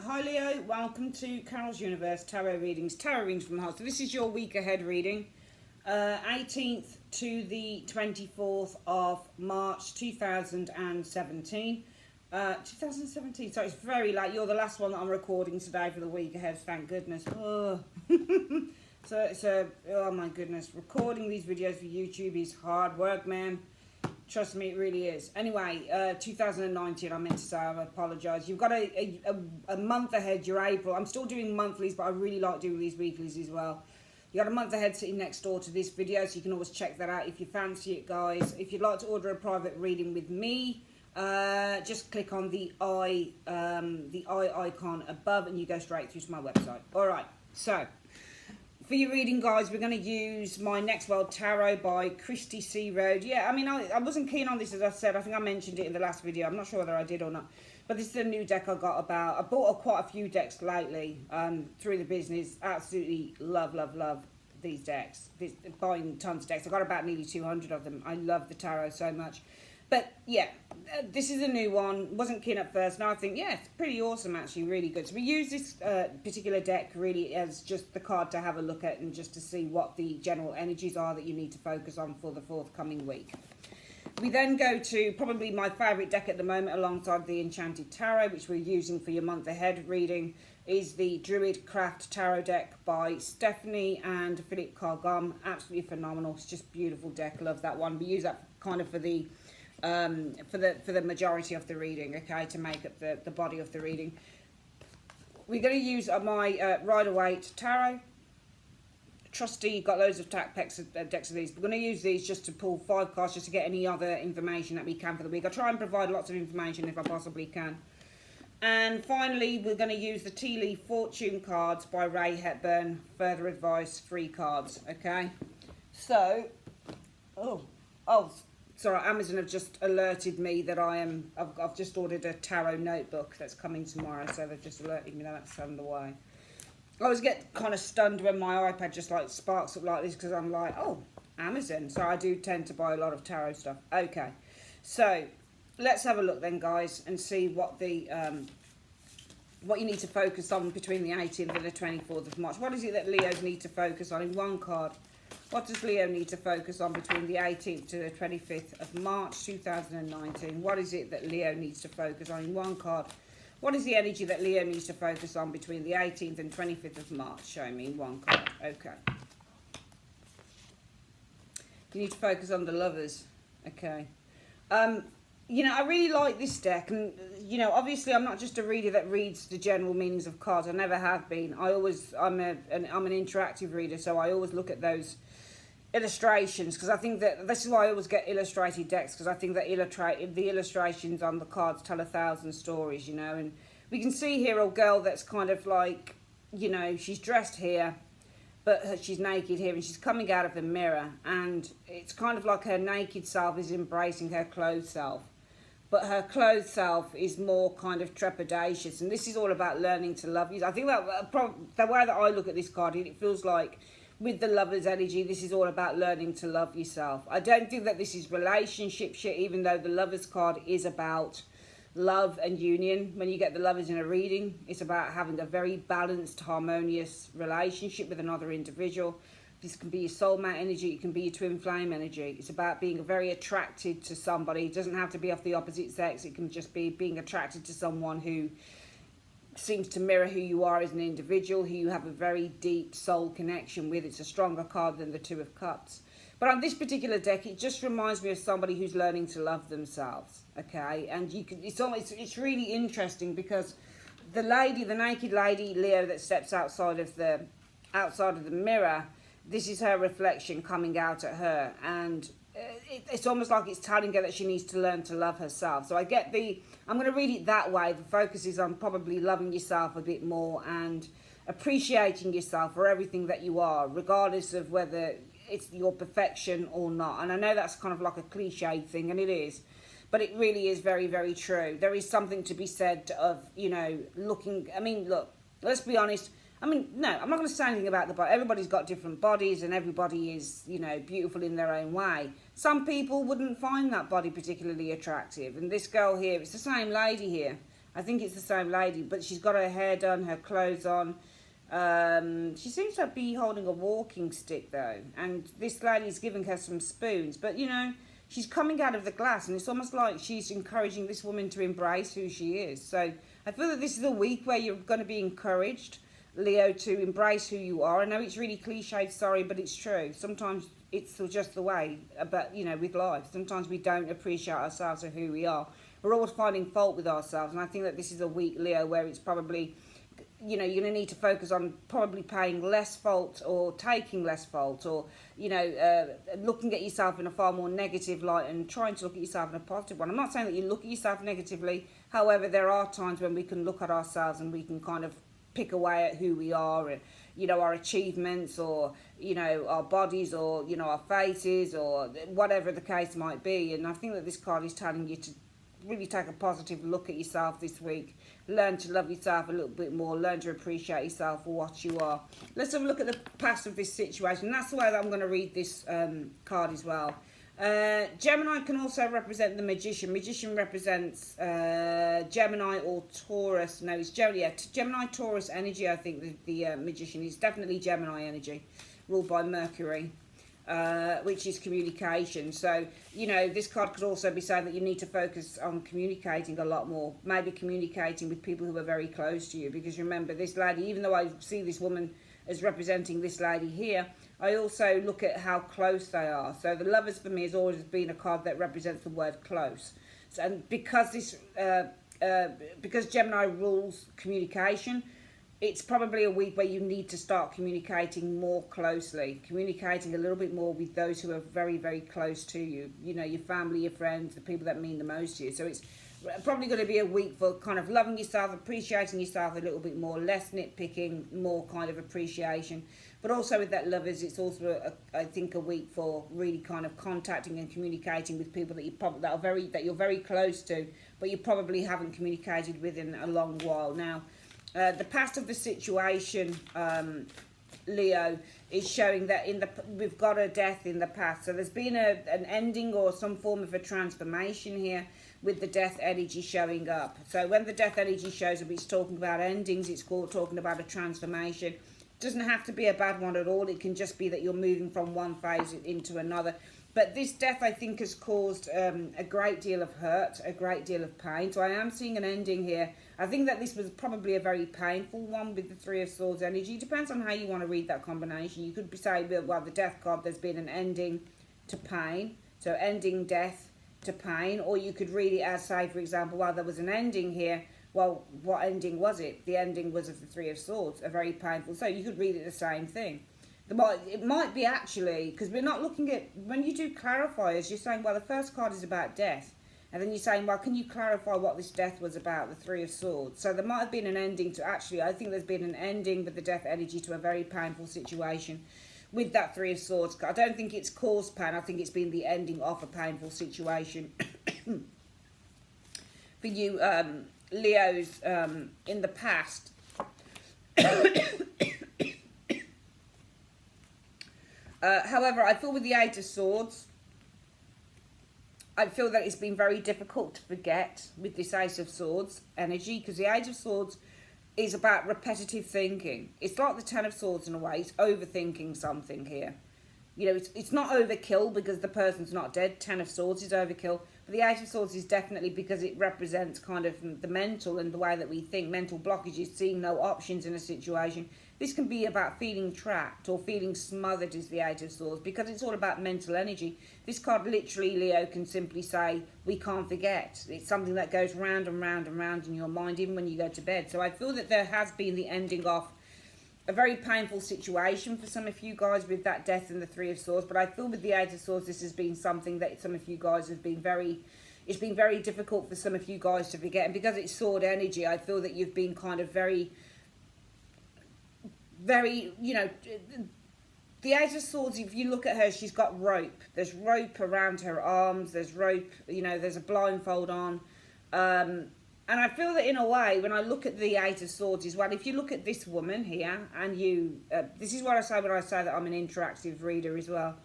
Hi Leo, welcome to Carol's Universe Tarot Readings from the heart. So this is your week ahead reading, 18th to the 24th of March 2017. 2017, so it's very late. You're the last one that I'm recording today for the week ahead, thank goodness. Oh. Oh my goodness, recording these videos for YouTube is hard work, man. Trust me, it really is. Anyway, 2019, I meant to say, I apologise. You've got a month ahead, you're April. I'm still doing monthlies, but I really like doing these weeklies as well. You got a month ahead sitting next door to this video, so you can always check that out if you fancy it, guys. If you'd like to order a private reading with me, just click on the eye icon above and you go straight through to my website. All right, so for your reading, guys, we're going to use my Next World Tarot by Christy C. Road. Yeah, I mean, I wasn't keen on this, as I said. I think I mentioned it in the last video. I'm not sure whether I did or not. But this is a new deck I got about. I bought quite a few decks lately through the business. Absolutely love these decks. Buying tons of decks. I got about nearly 200 of them. I love the tarot so much. But yeah, this is a new one. Wasn't keen at first. Now I think, yeah, it's pretty awesome, actually, really good. So we use this particular deck really as just the card to have a look at and just to see what the general energies are that you need to focus on for the forthcoming week. We then go to probably my favourite deck at the moment alongside the Enchanted Tarot, which we're using for your month ahead reading, is the Druid Craft Tarot deck by Stephanie and Philip Cargom. Absolutely phenomenal. It's just beautiful deck. Love that one. We use that kind of for the majority of the reading, okay, to make up the body of the reading. We're going to use my Rider-Waite Tarot. Trusty, got loads of decks of these. We're going to use these just to pull 5 cards, just to get any other information that we can for the week. I try and provide lots of information if I possibly can. And finally, we're going to use the Tea Leaf Fortune cards by Ray Hepburn. Further advice, 3 cards, okay? So, sorry, Amazon have just alerted me that I've just ordered a tarot notebook that's coming tomorrow, so they've just alerted me that that's on the way. I always get kind of stunned when my iPad just like sparks up like this because I'm like, oh, Amazon. So I do tend to buy a lot of tarot stuff. Okay, so let's have a look then, guys, and see what the what you need to focus on between the 18th and the 24th of March. What is it that Leos need to focus on in one card? What does Leo need to focus on between the 18th to the 25th of March 2019? What is it that Leo needs to focus on in one card? What is the energy that Leo needs to focus on between the 18th and 25th of March? Show me in one card. Okay. You need to focus on the lovers. Okay. You know, I really like this deck, and you know, obviously I'm not just a reader that reads the general meanings of cards. I never have been. I'm an interactive reader, so I always look at those illustrations, because I think that this is why I always get illustrated decks, because I think that the illustrations on the cards tell 1,000 stories, you know. And we can see here a girl that's kind of like, you know, she's dressed here, but she's naked here, and she's coming out of a mirror, and it's kind of like her naked self is embracing her clothed self, but her clothed self is more kind of trepidatious. And this is all about learning to love you. I think that the way that I look at this card, it feels like with the lover's energy, this is all about learning to love yourself. I don't think that this is relationship shit, even though the lover's card is about love and union. When you get the lovers in a reading, it's about having a very balanced, harmonious relationship with another individual. This can be your soulmate energy, it can be your twin flame energy. It's about being very attracted to somebody. It doesn't have to be of the opposite sex. It can just be being attracted to someone who seems to mirror who you are as an individual, who you have a very deep soul connection with. It's a stronger card than the Two of Cups. But on this particular deck, it just reminds me of somebody who's learning to love themselves, okay? And it's really interesting because the naked lady, Leo, that steps outside of the mirror, this is her reflection coming out at her, and it's almost like it's telling her that she needs to learn to love herself. So I'm going to read it that way. The focus is on probably loving yourself a bit more and appreciating yourself for everything that you are, regardless of whether it's your perfection or not. And I know that's kind of like a cliche thing, and it is, but it really is very, very true. There is something to be said of, you know, look, let's be honest. I mean, no, I'm not going to say anything about the body. Everybody's got different bodies, and everybody is, you know, beautiful in their own way. Some people wouldn't find that body particularly attractive. And this girl here, it's the same lady here. I think it's the same lady, but she's got her hair done, her clothes on. She seems to be holding a walking stick though, and this lady's giving her some spoons. But you know, she's coming out of the glass, and it's almost like she's encouraging this woman to embrace who she is. So I feel that this is a week where you're going to be encouraged, Leo, to embrace who you are. I know it's really cliched, sorry, but it's true. Sometimes it's just the way, but you know, with life, sometimes we don't appreciate ourselves or who we are. We're always finding fault with ourselves, and I think that this is a week, Leo, where it's probably, you know, you're going to need to focus on probably paying less fault or taking less fault, or, you know, looking at yourself in a far more negative light and trying to look at yourself in a positive one. I'm not saying that you look at yourself negatively. However, there are times when we can look at ourselves and we can kind of pick away at who we are, and, you know, our achievements, or, you know, our bodies, or, you know, our faces, or whatever the case might be. And I think that this card is telling you to really take a positive look at yourself this week. Learn to love yourself a little bit more. Learn to appreciate yourself for what you are. Let's have a look at the past of this situation. That's the way that I'm going to read this card as well. Gemini can also represent the Magician. Magician represents Gemini or Taurus. No, it's Gemini, Taurus energy. I think the Magician is definitely Gemini energy, ruled by Mercury. Which is communication. So, you know, this card could also be saying that you need to focus on communicating a lot more. Maybe communicating with people who are very close to you. Because remember, this lady, even though I see this woman as representing this lady here, I also look at how close they are. So the Lovers for me has always been a card that represents the word close. So, and because this, because Gemini rules communication, it's probably a week where you need to start communicating more closely, communicating a little bit more with those who are very, very close to you. You know, your family, your friends, the people that mean the most to you. So it's probably going to be a week for kind of loving yourself, appreciating yourself a little bit more, less nitpicking, more kind of appreciation. But also with that Lovers, it's also, I think, a week for really kind of contacting and communicating with people that you're very close to, but you probably haven't communicated with in a long while now. The past of the situation, Leo, is showing that we've got a death in the past. So there's been an ending or some form of a transformation here with the death energy showing up. So when the death energy shows up, it's talking about endings. It's talking about a transformation. It doesn't have to be a bad one at all. It can just be that you're moving from one phase into another. But this death, I think, has caused a great deal of hurt, a great deal of pain. So I am seeing an ending here. I think that this was probably a very painful one with the Three of Swords energy. It depends on how you want to read that combination. You could be saying, well, the death card, there's been an ending to pain. So ending death to pain. Or you could read it as, say, for example, well, there was an ending here. Well, what ending was it? The ending was of the Three of Swords, a very painful. So you could read it the same thing. It might be actually, because we're not looking at, when you do clarifiers, you're saying, well, the first card is about death. And then you're saying, well, can you clarify what this death was about, the Three of Swords? So there might have been an ending to, actually, I think there's been an ending with the death energy to a very painful situation with that Three of Swords. I don't think it's caused pain. I think it's been the ending of a painful situation. For you, Leos, in the past. However, I feel with the Eight of Swords, I feel that it's been very difficult to forget with this Ace of Swords energy, because the Eight of Swords is about repetitive thinking. It's like the Ten of Swords in a way. It's overthinking something here. You know, it's not overkill because the person's not dead. Ten of Swords is overkill. But the Eight of Swords is definitely because it represents kind of the mental and the way that we think. Mental blockages, seeing no options in a situation. This can be about feeling trapped or feeling smothered is the Eight of Swords, because it's all about mental energy. This card literally, Leo, can simply say, we can't forget. It's something that goes round and round and round in your mind, even when you go to bed. So I feel that there has been the ending of a very painful situation for some of you guys with that death and the Three of Swords. But I feel with the Eight of Swords, this has been something that some of you guys have been it's been very difficult for some of you guys to forget. And because it's sword energy, I feel that you've been kind of very, you know, the Eight of Swords, if you look at her, she's got rope. There's rope around her arms. There's rope, you know, there's a blindfold on. And I feel that in a way, when I look at the Eight of Swords as well, if you look at this woman here, and you, this is what I say when I say that I'm an interactive reader as well.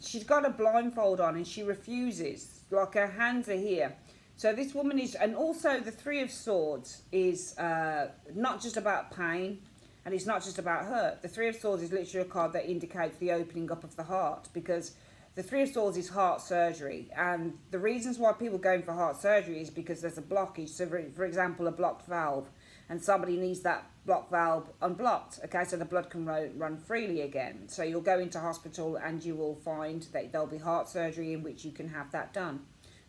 She's got a blindfold on and she refuses, like her hands are here. So this woman is, and also the Three of Swords is not just about pain, and it's not just about hurt. The Three of Swords is literally a card that indicates the opening up of the heart, because the Three of Swords is heart surgery, and the reasons why people go in for heart surgery is because there's a blockage. So for example, a blocked valve, and somebody needs that blocked valve unblocked, okay, so the blood can run freely again. So you'll go into hospital and you will find that there'll be heart surgery in which you can have that done,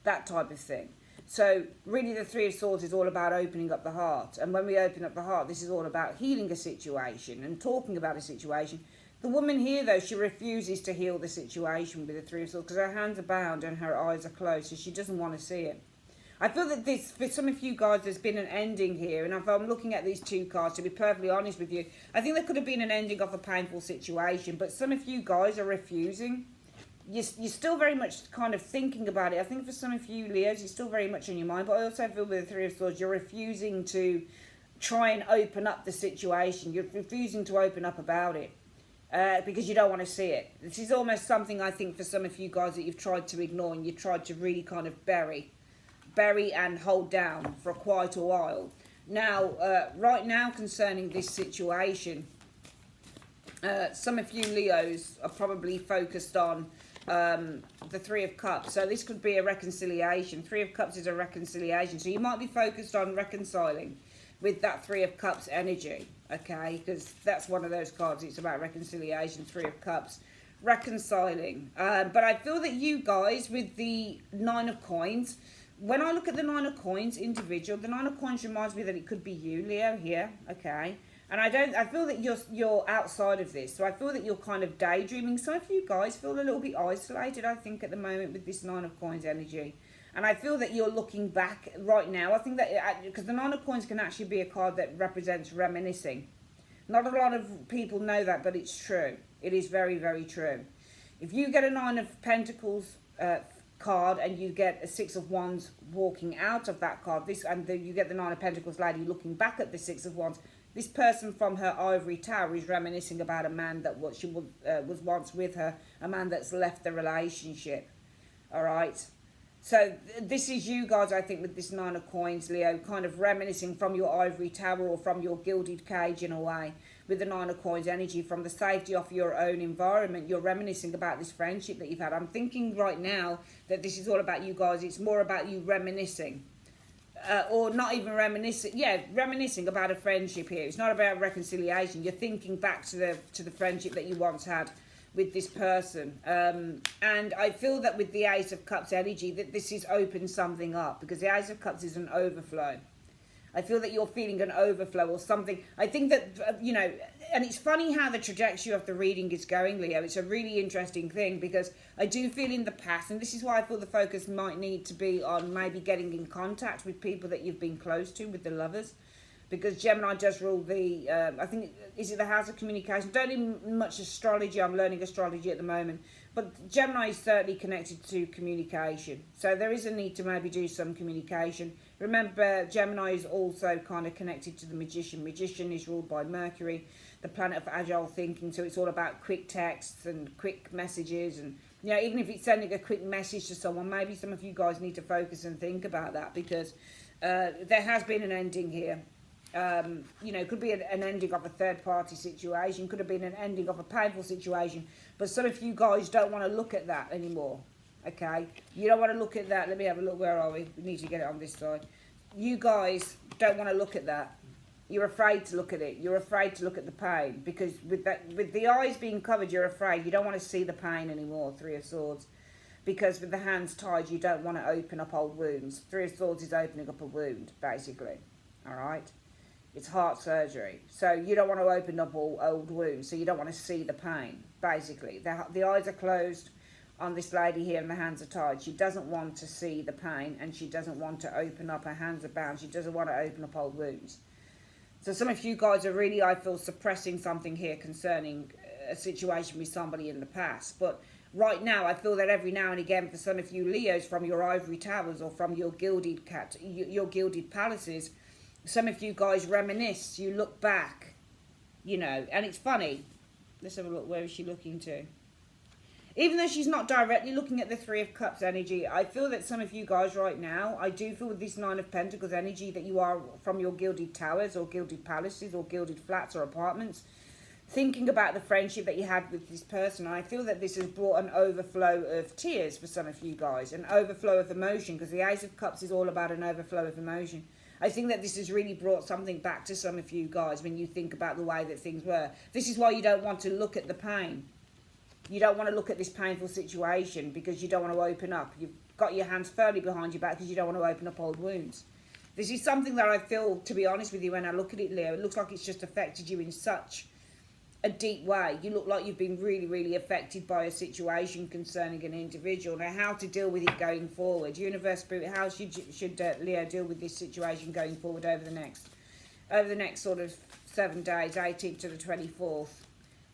that type of thing. So really the Three of Swords is all about opening up the heart, and when we open up the heart, this is all about healing a situation and talking about a situation. The woman here, though, she refuses to heal the situation with the Three of Swords because her hands are bound and her eyes are closed, so she doesn't want to see it. I feel that this, for some of you guys, there's been an ending here, and if I'm looking at these two cards, to be perfectly honest with you, I think there could have been an ending of a painful situation, but some of you guys are refusing. You're still very much kind of thinking about it. I think for some of you Leos, it's still very much on your mind, but I also feel with the Three of Swords, you're refusing to try and open up the situation. You're refusing to open up about it. Because you don't want to see it. This is almost something, I think, for some of you guys that you've tried to ignore and you've tried to really kind of bury and hold down for quite a while. Now, right now, concerning this situation, some of you Leos are probably focused on the Three of Cups. So this could be a reconciliation. Three of Cups is a reconciliation. So you might be focused on reconciling with that Three of Cups energy, okay? Because that's one of those cards. It's about reconciliation, Three of Cups. Reconciling. But I feel that you guys, with the Nine of Coins, when I look at the Nine of Coins individual, the Nine of Coins reminds me that it could be you, Leo, here, okay? And I feel that you're outside of this. So I feel that you're kind of daydreaming. Some of you guys feel a little bit isolated, I think, at the moment with this Nine of Coins energy. And I feel that you're looking back right now. I think that, because the Nine of Coins can actually be a card that represents reminiscing. Not a lot of people know that, but it's true. It is very, very true. If you get a Nine of Pentacles card and you get a Six of Wands walking out of that card, you get the Nine of Pentacles lady looking back at the Six of Wands, this person from her ivory tower is reminiscing about a man that was once with her, a man that's left the relationship. All right? So this is you guys, I think, with this Nine of Coins, Leo, kind of reminiscing from your ivory tower or from your gilded cage in a way, with the Nine of Coins energy, from the safety of your own environment. You're reminiscing about this friendship that you've had. I'm thinking right now that this is all about you guys. It's more about you reminiscing. Or not even reminiscing. Yeah, reminiscing about a friendship here. It's not about reconciliation. You're thinking back to the friendship that you once had with this person, and I feel that with the Ace of Cups energy that this is opened something up, because the Ace of Cups is an overflow. I feel that you're feeling an overflow or something. I think that, you know, and it's funny how the trajectory of the reading is going, Leo. It's a really interesting thing, because I do feel in the past, and this is why I feel the focus might need to be on maybe getting in contact with people that you've been close to, with the lovers. Because Gemini does rule the, I think, is it the house of communication? Don't do much astrology. I'm learning astrology at the moment. But Gemini is certainly connected to communication. So there is a need to maybe do some communication. Remember, Gemini is also kind of connected to the Magician. Magician is ruled by Mercury, the planet of agile thinking. So it's all about quick texts and quick messages. And, you know, even if it's sending a quick message to someone, maybe some of you guys need to focus and think about that, because there has been an ending here. You know, could be an ending of a third-party situation, could have been an ending of a painful situation, but some of you guys don't want to look at that anymore, okay? You don't want to look at that. Let me have a look. Where are we? We need to get it on this side. You guys don't want to look at that. You're afraid to look at it. You're afraid to look at the pain, because with the eyes being covered, you're afraid. You don't want to see the pain anymore, Three of Swords. Because with the hands tied, you don't want to open up old wounds. Three of Swords is opening up a wound, basically, all right? It's heart surgery. So you don't want to open up all old wounds. So you don't want to see the pain, basically. The eyes are closed on this lady here and the hands are tied. She doesn't want to see the pain, and she doesn't want to open up. Her hands are bound. She doesn't want to open up old wounds. So some of you guys are really, I feel, suppressing something here concerning a situation with somebody in the past. But right now, I feel that every now and again, for some of you Leos, from your ivory towers or from your gilded palaces, some of you guys reminisce, you look back, you know, and it's funny. Let's have a look. Where is she looking to? even though she's not directly looking at the Three of Cups energy, I feel that some of you guys right now, I do feel with this Nine of Pentacles energy that you are from your gilded towers or gilded palaces or gilded flats or apartments, thinking about the friendship that you had with this person. And I feel that this has brought an overflow of tears for some of you guys, an overflow of emotion, because the Ace of Cups is all about an overflow of emotion. I think that this has really brought something back to some of you guys when you think about the way that things were. This is why you don't want to look at the pain. You don't want to look at this painful situation because you don't want to open up. You've got your hands firmly behind your back because you don't want to open up old wounds. This is something that I feel, to be honest with you, when I look at it, Leo, it looks like it's just affected you in such a deep way. You look like you've been really, really affected by a situation concerning an individual. Now, how to deal with it going forward? Universe, Spirit, how should Leo deal with this situation going forward over the next sort of 7 days, 18th to the 24th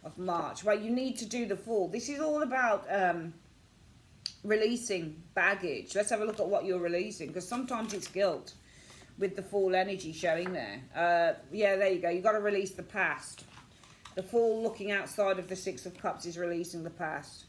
of March? Well, you need to do the Fool. This is all about releasing baggage. Let's have a look at what you're releasing, because sometimes it's guilt with the Fool energy showing there. Yeah, there you go. You've got to release the past. The Fool looking outside of the Six of Cups is releasing the past.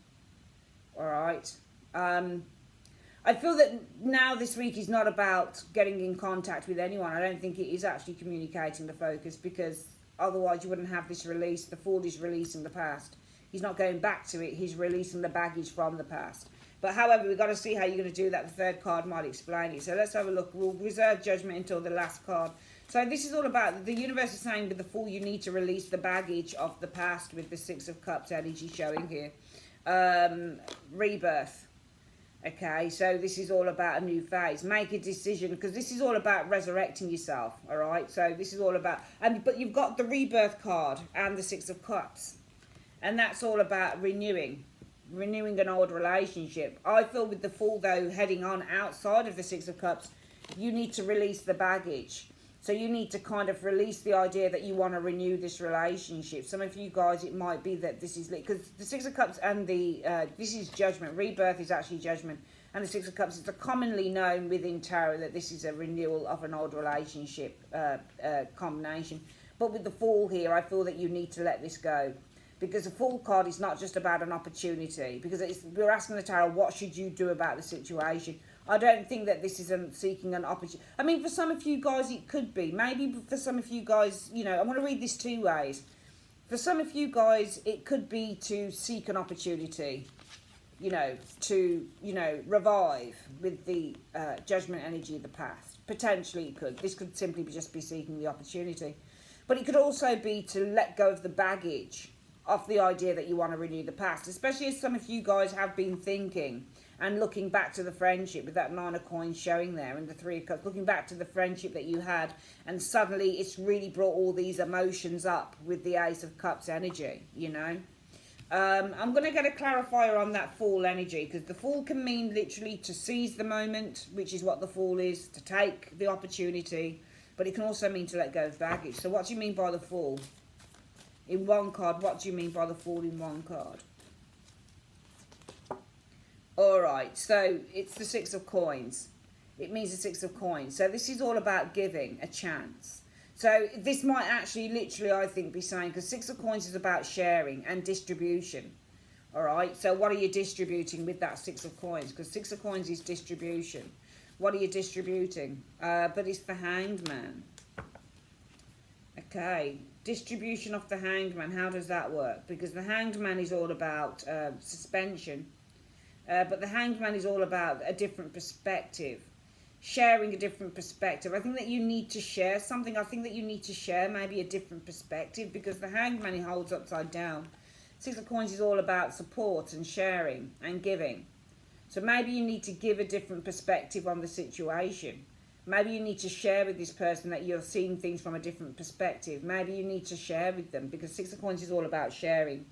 All right. I feel that now this week is not about getting in contact with anyone. I don't think it is actually communicating the focus, because otherwise you wouldn't have this release. The Fool is releasing the past. He's not going back to it. He's releasing the baggage from the past. But however, we've got to see how you're going to do that. The third card might explain it. So let's have a look. We'll reserve judgment until the last card. So this is all about, the universe is saying with the Fool, you need to release the baggage of the past with the Six of Cups energy showing here. Rebirth. Okay, so this is all about a new phase. Make a decision, because this is all about resurrecting yourself, all right? So this is all about, but you've got the Rebirth card and the Six of Cups. And that's all about renewing an old relationship. I feel with the Fool, though, heading on outside of the Six of Cups, you need to release the baggage. So you need to kind of release the idea that you want to renew this relationship. Some of you guys, it might be that this is, because the Six of Cups and the, this is judgment. Rebirth is actually judgment. And the Six of Cups, it's commonly known within tarot that this is a renewal of an old relationship combination. But with the Fool here, I feel that you need to let this go. Because the Fool card is not just about an opportunity. Because we're asking the tarot, what should you do about the situation? I don't think that this is seeking an opportunity. I mean, for some of you guys, it could be. Maybe for some of you guys, you know, I'm going to read this two ways. For some of you guys, it could be to seek an opportunity, you know, to, you know, revive with the judgment energy of the past. Potentially it could. This could simply just be seeking the opportunity. But it could also be to let go of the baggage of the idea that you want to renew the past. Especially as some of you guys have been thinking and looking back to the friendship with that Nine of Coins showing there and the Three of Cups, looking back to the friendship that you had, and suddenly it's really brought all these emotions up with the Ace of Cups energy, you know. I'm going to get a clarifier on that Fool energy, because the Fool can mean literally to seize the moment, which is what the Fool is, to take the opportunity, but it can also mean to let go of baggage. So what do you mean by the Fool? In one card, what do you mean by the Fool in one card? Alright, so it's the Six of Coins. It means the Six of Coins. So this is all about giving a chance. So this might actually literally, I think, be saying, because Six of Coins is about sharing and distribution. Alright, so what are you distributing with that Six of Coins? Because Six of Coins is distribution. What are you distributing? But it's the Hanged Man. Okay, distribution of the Hanged Man. How does that work? Because the Hanged Man is all about suspension. But the Hanged Man is all about a different perspective. Sharing a different perspective. I think that you need to share something. I think that you need to share maybe a different perspective, because the Hanged Man he holds upside down. Six of Coins is all about support and sharing and giving. So maybe you need to give a different perspective on the situation. Maybe you need to share with this person that you're seeing things from a different perspective. Maybe you need to share with them, because Six of Coins is all about sharing.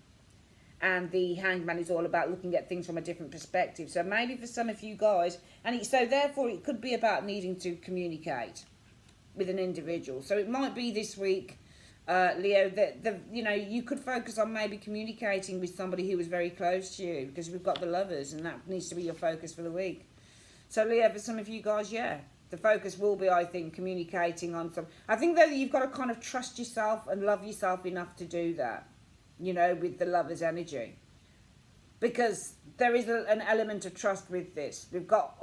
And the Hanged Man is all about looking at things from a different perspective. So maybe for some of you guys, so therefore it could be about needing to communicate with an individual. So it might be this week, Leo, that you know, you could focus on maybe communicating with somebody who was very close to you, because we've got the Lovers, and that needs to be your focus for the week. So Leo, for some of you guys, yeah, the focus will be, I think, communicating on some. I think that you've got to kind of trust yourself and love yourself enough to do that. You know, with the Lover's energy. because there is an element of trust with this. We've got,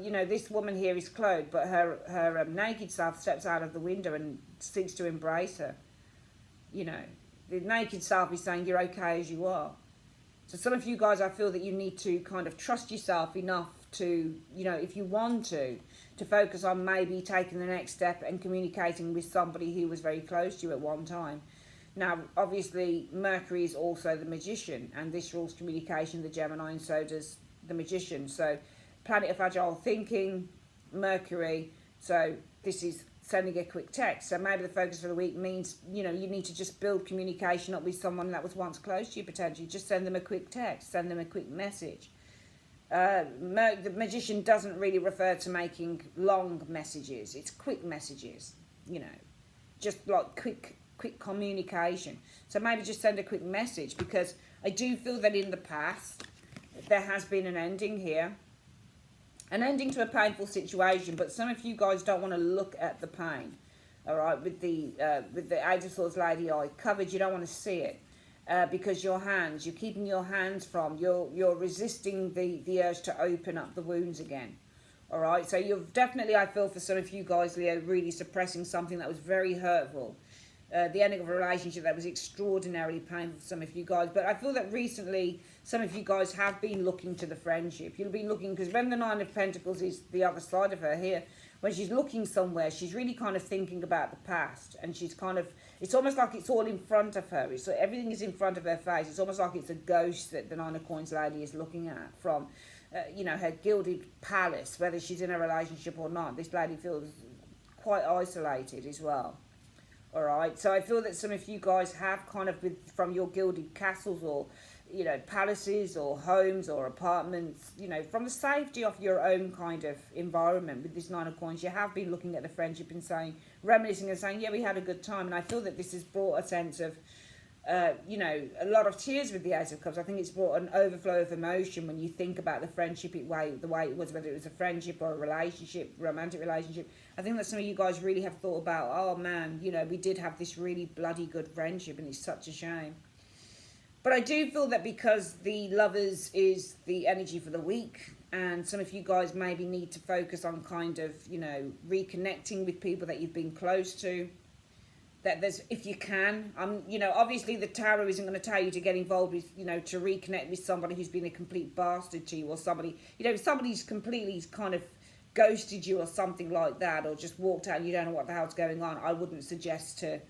you know, this woman here is clothed, but her naked self steps out of the window and seeks to embrace her. You know, the naked self is saying you're okay as you are. So some of you guys, I feel that you need to kind of trust yourself enough to, you know, if you want to focus on maybe taking the next step and communicating with somebody who was very close to you at one time. Now, obviously, Mercury is also the magician, and this rules communication, the Gemini, and so does the magician. So, planet of agile thinking, Mercury. So, this is sending a quick text. So, maybe the focus for the week means, you know, you need to just build communication up with someone that was once close to you, potentially. Just send them a quick text, send them a quick message. The magician doesn't really refer to making long messages. It's quick messages, you know, just like quick communication. So maybe just send a quick message, because I do feel that in the past there has been an ending here, an ending to a painful situation, but some of you guys don't want to look at the pain. All right, with the Eight of Swords Lady Eye covered, you don't want to see it, because you're keeping your hands from, you're resisting the urge to open up the wounds again. All right, so you've definitely, I feel for some of you guys, Leo, really suppressing something that was very hurtful. The ending of a relationship that was extraordinarily painful for some of you guys. But I feel that recently some of you guys have been looking to the friendship. You'll be looking, because when the Nine of Pentacles is the other side of her here, when she's looking somewhere, she's really kind of thinking about the past, and she's kind of, it's almost like it's all in front of her. It's everything is in front of her face. It's almost like it's a ghost that the Nine of Coins lady is looking at from, you know, her gilded palace, whether she's in a relationship or not. This lady feels quite isolated as well. All right, so I feel that some of you guys have kind of, from your gilded castles or, you know, palaces or homes or apartments, you know, from the safety of your own kind of environment with this Nine of Coins, you have been looking at the friendship and saying, reminiscing and saying, yeah, we had a good time. And I feel that this has brought a sense of, you know, a lot of tears with the Ace of Cups. I think it's brought an overflow of emotion when you think about the friendship the way it was, whether it was a friendship or a relationship, romantic relationship. I think that some of you guys really have thought about, oh man, you know, we did have this really bloody good friendship, and it's such a shame. But I do feel that because the Lovers is the energy for the week, and some of you guys maybe need to focus on kind of, you know, reconnecting with people that you've been close to, that there's, if you can, you know, obviously the tarot isn't going to tell you to get involved with, you know, to reconnect with somebody who's been a complete bastard to you, or somebody, you know, somebody's completely kind of ghosted you or something like that, or just walked out and you don't know what the hell's going on. I wouldn't suggest to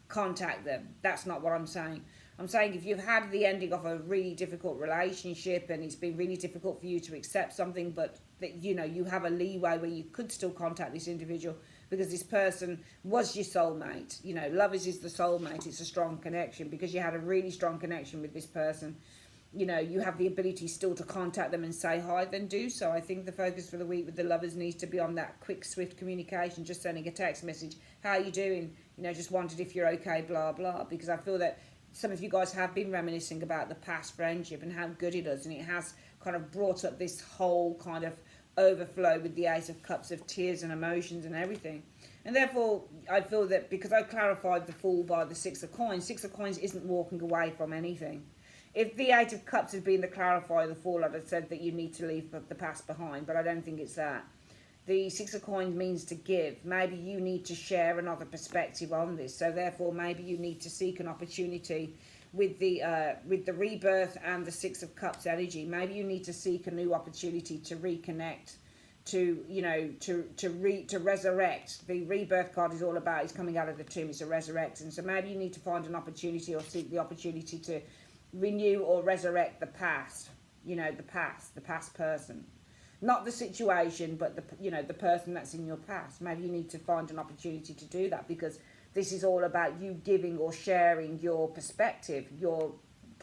contact them. That's not what I'm saying. I'm saying if you've had the ending of a really difficult relationship and it's been really difficult for you to accept something, but that, you know, you have a leeway where you could still contact this individual because this person was your soulmate. You know, Lovers is the soulmate. It's a strong connection because you had a really strong connection with this person. You know, you have the ability still to contact them and say hi, then do so. I think the focus for the week with the Lovers needs to be on that quick, swift communication, just sending a text message. How are you doing? You know, just wondered if you're okay, blah, blah. Because I feel that some of you guys have been reminiscing about the past friendship and how good it is. And it has kind of brought up this whole kind of overflow with the Ace of Cups of tears and emotions and everything. And therefore, I feel that because I clarified the Fool by the Six of Coins isn't walking away from anything. If the Eight of Cups had been the clarifier, the Fool, I'd have said that you need to leave the past behind, but I don't think it's that. The Six of Coins means to give. Maybe you need to share another perspective on this, so therefore maybe you need to seek an opportunity with the rebirth and the Six of Cups energy. Maybe you need to seek a new opportunity to reconnect, to, you know, to resurrect. The rebirth card is all about, it's coming out of the tomb, it's a resurrect, and so maybe you need to find an opportunity or seek the opportunity to renew or resurrect the past, you know, the past person, not the situation, but the, you know, the person that's in your past. Maybe you need to find an opportunity to do that, because this is all about you giving or sharing your perspective, your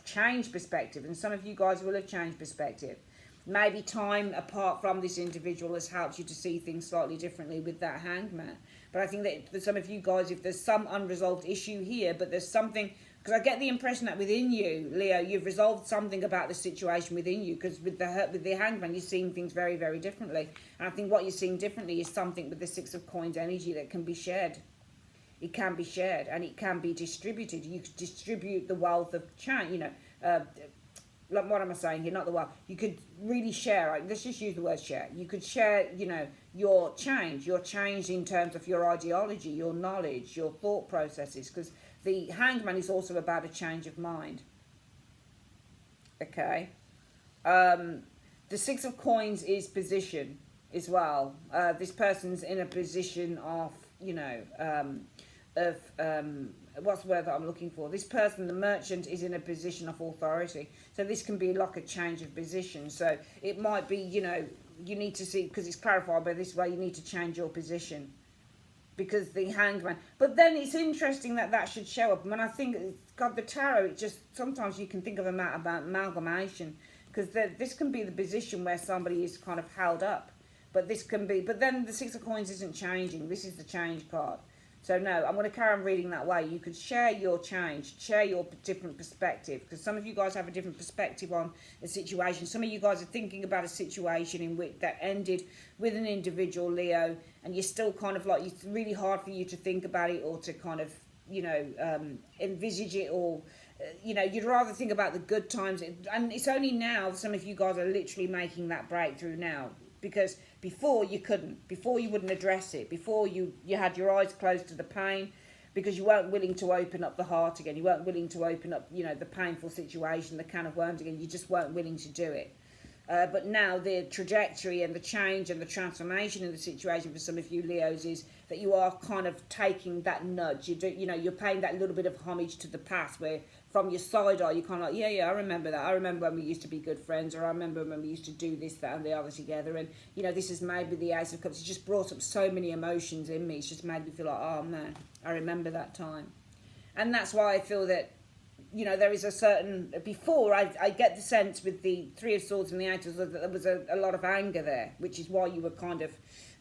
changed perspective. And some of you guys will have changed perspective. Maybe time apart from this individual has helped you to see things slightly differently with that Hanged Man. But I think that for some of you guys, if there's some unresolved issue here, but there's something, because I get the impression that within you, Leo, you've resolved something about the situation within you, because with the Hanged Man, you're seeing things very, very differently. And I think what you're seeing differently is something with the Six of Coins energy that can be shared. It can be shared and it can be distributed. You distribute the wealth of change, you know, like, what am I saying here? Not the well. You could really share. Like, let's just use the word share. You could share, you know, your change in terms of your ideology, your knowledge, your thought processes, because the Hangman is also about a change of mind. Okay. The Six of Coins is position as well. This person's in a position of, you know, what's the word that I'm looking for? This person, the Merchant, is in a position of authority. So this can be like a change of position. So it might be, you know, you need to see, because it's clarified by this way, you need to change your position. Because the Hangman. But then it's interesting that that should show up. When I think, God, the tarot, it just, sometimes you can think of about amalgamation. Because this can be the position where somebody is kind of held up. But this can be, but then the Six of Coins isn't changing. This is the change card. So no, I'm going to carry on reading that way. You could share your change, share your different perspective, because some of you guys have a different perspective on a situation. Some of you guys are thinking about a situation in which that ended with an individual, Leo, and you're still kind of like, it's really hard for you to think about it or to kind of, you know, envisage it, or, you know, you'd rather think about the good times. And it's only now some of you guys are literally making that breakthrough now. Because before you couldn't, before you wouldn't address it, before you had your eyes closed to the pain, because you weren't willing to open up the heart again, you weren't willing to open up, you know, the painful situation, the can of worms again, you just weren't willing to do it. But now the trajectory and the change and the transformation in the situation for some of you Leos is that you are kind of taking that nudge. You know, you're paying that little bit of homage to the past, where from your side eye, you're kind of like, yeah, I remember that. I remember when we used to be good friends, or I remember when we used to do this, that, and the other together. And, you know, this has made me the Ace of Cups. It's just brought up so many emotions in me. It's just made me feel like, oh, man, I remember that time. And that's why I feel that, you know, there is a certain, before I get the sense with the Three of Swords and the Eight of Swords that there was a lot of anger there, which is why you were kind of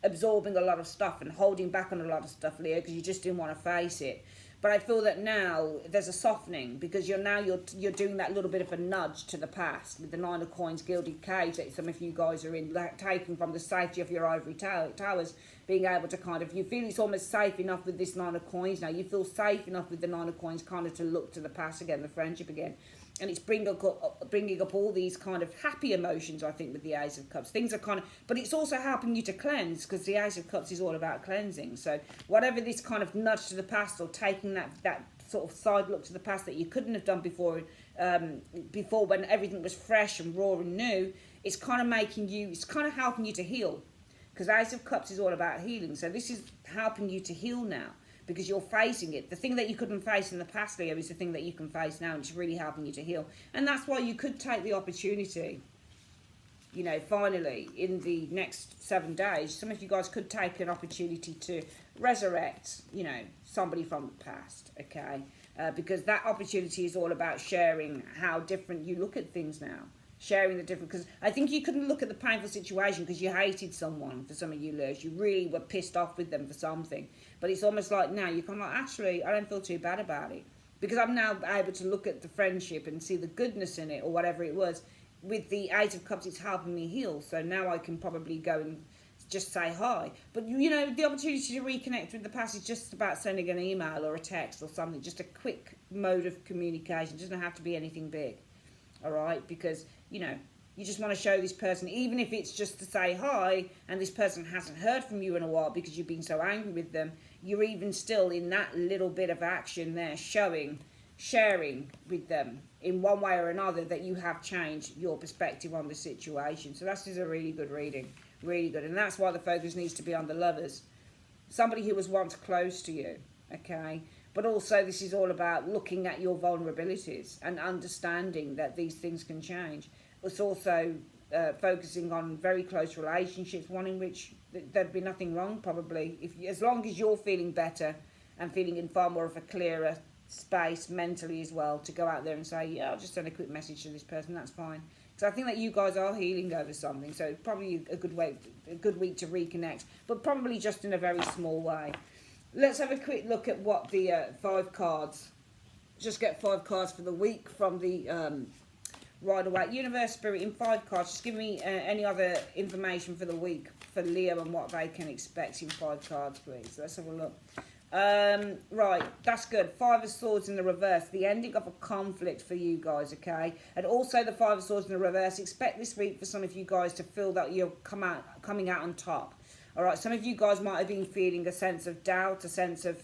absorbing a lot of stuff and holding back on a lot of stuff, Leo, because you just didn't want to face it. But I feel that now there's a softening, because you're doing that little bit of a nudge to the past with the Nine of Coins gilded cage that some of you guys are in, like, taken from the safety of your ivory towers, being able to kind of, you feel it's almost safe enough with this Nine of Coins now. You feel safe enough with the Nine of Coins kind of to look to the past again, the friendship again. And it's bringing up all these kind of happy emotions, I think, with the Ace of Cups. Things are kind of, but it's also helping you to cleanse, because the Ace of Cups is all about cleansing. So whatever this kind of nudge to the past, or taking that sort of side look to the past that you couldn't have done before when everything was fresh and raw and new, it's kind of making you, it's kind of helping you to heal. Because Ace of Cups is all about healing. So this is helping you to heal now, because you're facing it. The thing that you couldn't face in the past, Leo, is the thing that you can face now, and it's really helping you to heal. And that's why you could take the opportunity, you know, finally, in the next 7 days, some of you guys could take an opportunity to resurrect, you know, somebody from the past, okay? Because that opportunity is all about sharing how different you look at things now. Sharing the different, because I think you couldn't look at the painful situation because you hated someone. For some of you Leos, you really were pissed off with them for something. But it's almost like now you come like, actually, I don't feel too bad about it, because I'm now able to look at the friendship and see the goodness in it, or whatever it was. With the Eight of Cups, it's helping me heal. So now I can probably go and just say hi. But, you know, the opportunity to reconnect with the past is just about sending an email or a text or something, just a quick mode of communication. It doesn't have to be anything big, all right? Because, you know, you just want to show this person, even if it's just to say hi, and this person hasn't heard from you in a while because you've been so angry with them, you're even still in that little bit of action there, sharing with them in one way or another that you have changed your perspective on the situation. So this is a really good reading, really good. And that's why the focus needs to be on the Lovers. Somebody who was once close to you, okay? But also this is all about looking at your vulnerabilities and understanding that these things can change. It's also focusing on very close relationships, one in which there'd be nothing wrong probably, as long as you're feeling better and feeling in far more of a clearer space mentally as well, to go out there and say, yeah, I'll just send a quick message to this person, that's fine. Because I think that you guys are healing over something, so probably a good week to reconnect, but probably just in a very small way. Let's have a quick look at what the 5 cards, just get 5 cards for the week from the Rider-Waite Universe Spirit in 5 cards. Just give me any other information for the week for Leo and what they can expect in 5 cards, please. Let's have a look. Right, that's good. Five of Swords in the reverse, the ending of a conflict for you guys, okay? And also the Five of Swords in the reverse. Expect this week for some of you guys to feel that you're coming out on top. All right, some of you guys might have been feeling a sense of doubt, a sense of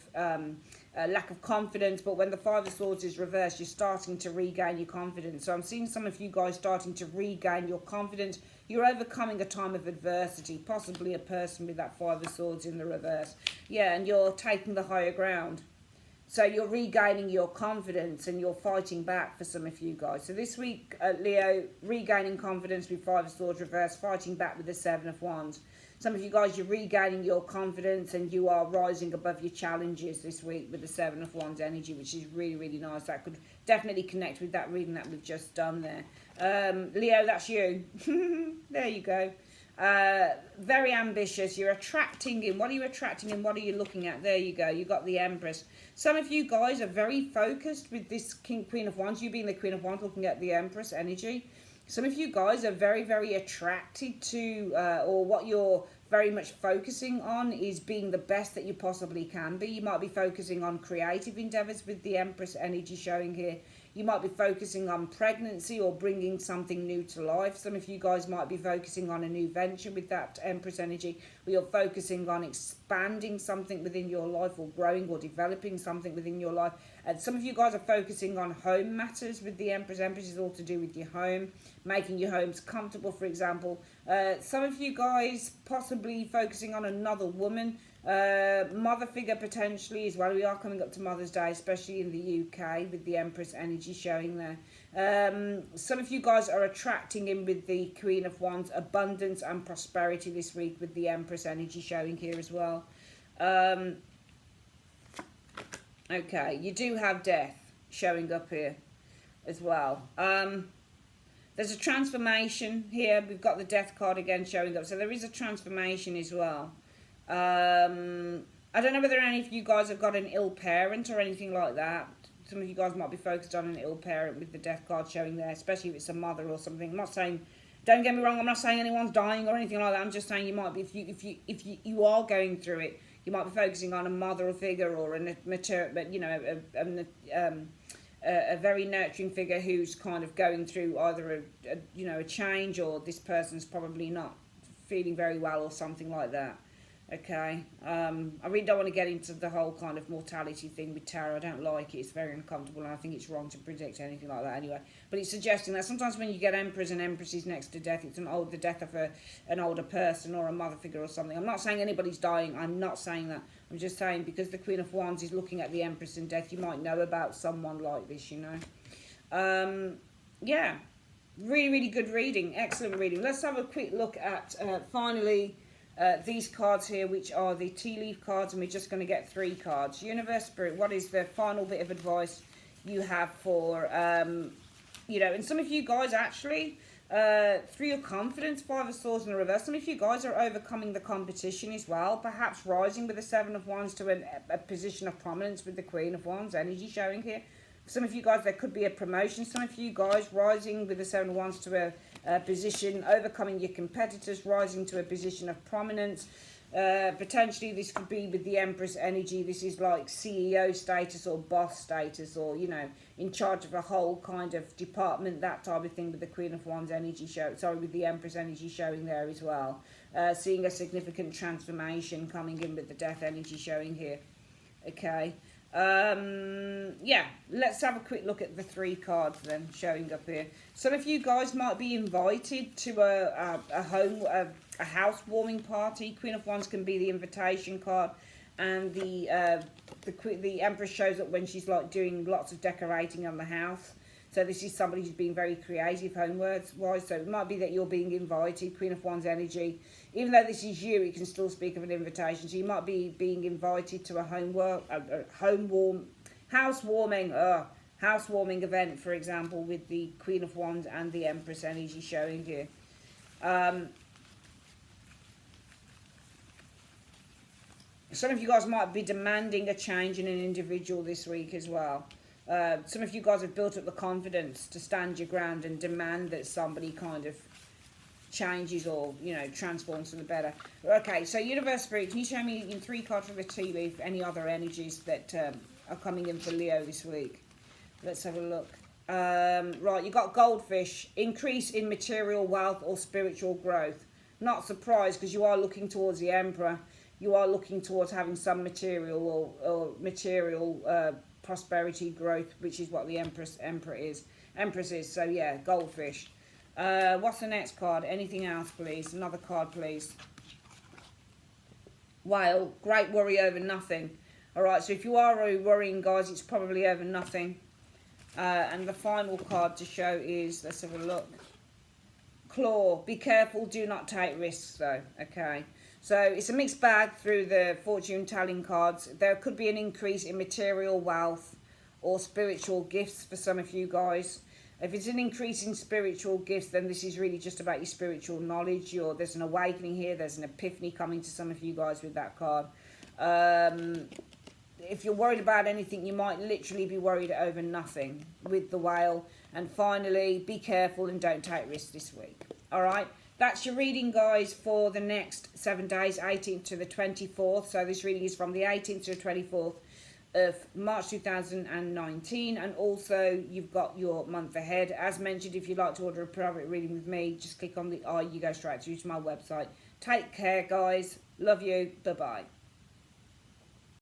lack of confidence, but when the Five of Swords is reversed, you're starting to regain your confidence. So I'm seeing some of you guys starting to regain your confidence. You're overcoming a time of adversity, possibly a person with that Five of Swords in the reverse. Yeah, and you're taking the higher ground. So you're regaining your confidence and you're fighting back for some of you guys. So this week, Leo, regaining confidence with Five of Swords reverse, fighting back with the Seven of Wands. Some of you guys, you're regaining your confidence and you are rising above your challenges this week with the Seven of Wands energy, which is really, really nice. That could definitely connect with that reading that we've just done there. Leo, that's you. There you go. Very ambitious. You're attracting in. What are you attracting in? What are you looking at? There you go. You got the Empress. Some of you guys are very focused with this Queen of Wands. You being the Queen of Wands, looking at the Empress energy. Some of you guys are very, very attracted to, or what you're very much focusing on is being the best that you possibly can be. You might be focusing on creative endeavors with the Empress energy showing here. You might be focusing on pregnancy or bringing something new to life. Some of you guys might be focusing on a new venture with that Empress energy, or you're focusing on expanding something within your life or growing or developing something within your life. And some of you guys are focusing on home matters with the Empress. Empress is all to do with your home, making your homes comfortable, for example. Some of you guys possibly focusing on another woman, mother figure potentially as well. We are coming up to Mother's Day, especially in the UK with the Empress energy showing there. Some of you guys are attracting in with the Queen of Wands, abundance and prosperity this week with the Empress energy showing here as well. Okay, you do have death showing up here as well. There's a transformation here. We've got the death card again showing up. So there is a transformation as well. I don't know whether any of you guys have got an ill parent or anything like that. Some of you guys might be focused on an ill parent with the death card showing there, especially if it's a mother or something. I'm not saying, don't get me wrong, I'm not saying anyone's dying or anything like that. I'm just saying you might be, if you are going through it, you might be focusing on a mother figure or a mature, but you know, a very nurturing figure who's kind of going through either a change, or this person's probably not feeling very well or something like that. Okay, I really don't want to get into the whole kind of mortality thing with tarot. I don't like it. It's very uncomfortable, and I think it's wrong to predict anything like that anyway. But it's suggesting that sometimes when you get Emperors and Empresses next to death, it's the death of an older person or a mother figure or something. I'm not saying anybody's dying. I'm not saying that. I'm just saying because the Queen of Wands is looking at the Empress in death, you might know about someone like this, you know. Yeah, really, really good reading. Excellent reading. Let's have a quick look at, finally, these cards here, which are the tea leaf cards, and we're just going to get 3 cards. Universe, Spirit, what is the final bit of advice you have for, you know, and some of you guys actually, through your confidence, 5 of Swords in the reverse, some of you guys are overcoming the competition as well, perhaps rising with the 7 of Wands to a position of prominence with the Queen of Wands energy showing here. Some of you guys, there could be a promotion. Some of you guys rising with the 7 of Wands to a position, overcoming your competitors, rising to a position of prominence. Potentially this could be with the Empress energy. This is like CEO status or boss status, or, you know, in charge of a whole kind of department, that type of thing with the Queen of Wands energy with the Empress energy showing there as well. Seeing a significant transformation coming in with the Death energy showing here. Okay. Yeah, let's have a quick look at the 3 cards then showing up here. Some of you guys might be invited to a housewarming party. Queen of Wands can be the invitation card, and the Empress shows up when she's like doing lots of decorating on the house. So this is somebody who's being very creative homewards wise. So it might be that you're being invited. Queen of Wands energy. Even though this is you, it can still speak of an invitation. So you might be being invited to a housewarming event, for example, with the Queen of Wands and the Empress energy showing here. Some of you guys might be demanding a change in an individual this week as well. Some of you guys have built up the confidence to stand your ground and demand that somebody kind of changes or, you know, transforms for the better. Okay, so Universe Spirit, can you show me in 3 cards for the tea leaf any other energies that are coming in for Leo this week? Let's have a look. Right, you got Goldfish, increase in material wealth or spiritual growth. Not surprised, because you are looking towards the Emperor. You are looking towards having some material or material prosperity growth, which is what the Empress is. So yeah, Goldfish. What's the next card? Anything else, please? Another card, please. Whale, great worry over nothing. All right, so if you are worrying, guys, it's probably over nothing. And the final card to show is, let's have a look. Claw, be careful, do not take risks though. Okay, so it's a mixed bag through the fortune telling cards. There could be an increase in material wealth or spiritual gifts for some of you guys. If it's an increase in spiritual gifts, then this is really just about your spiritual knowledge. There's an awakening here. There's an epiphany coming to some of you guys with that card. If you're worried about anything, you might literally be worried over nothing with the Whale. And finally, be careful and don't take risks this week. All right, that's your reading, guys, for the next 7 days, 18th to the 24th. So this reading is from the 18th to the 24th of March 2019. And also, you've got your month ahead. As mentioned, if you'd like to order a private reading with me, just click on the I. You go straight through to my website. Take care, guys. Love you. Bye-bye.